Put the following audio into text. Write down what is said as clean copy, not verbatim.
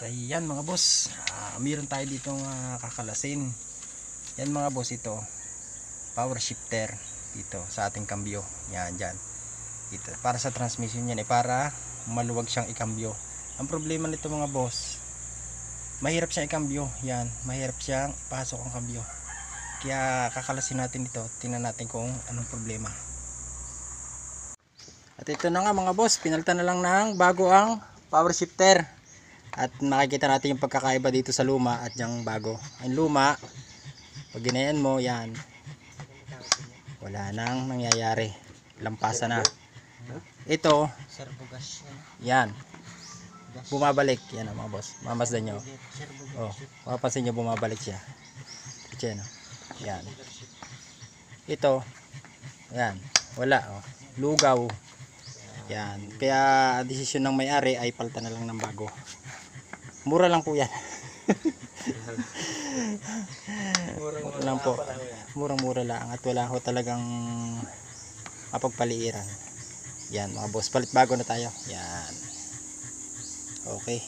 Ayan mga boss, mayroon tayo ditong kakalasin. Yan mga boss, ito power shifter dito sa ating kambyo. Yan dyan dito, para sa transmission yan, para maluwag siyang ikambyo. Ang problema nito mga boss, mahirap siyang ikambyo. Yan, mahirap siyang pasok ang kambyo. Kaya kakalasin natin ito, tingnan natin kung anong problema. At ito na nga mga boss, pinalitan na lang ng bago ang power shifter. At makikita natin yung pagkakaiba dito sa luma at yung bago. Ang luma, pag ginayan mo, yan, wala nang nangyayari, lampasa na. Ito, yan, bumabalik. Yan mga boss, mamasdan nyo. Oh, mapapansin nyo, bumabalik siya. Yan. Ito, yan, wala, oh, lugaw. Yan, kaya desisyon ng may-ari ay palitan na lang ng bago. Mura lang po yan. Mura lang po. Murang-mura lang at wala ho talagang mapagpaliiran. Yan mga boss, palit bago na tayo. Yan. Okay.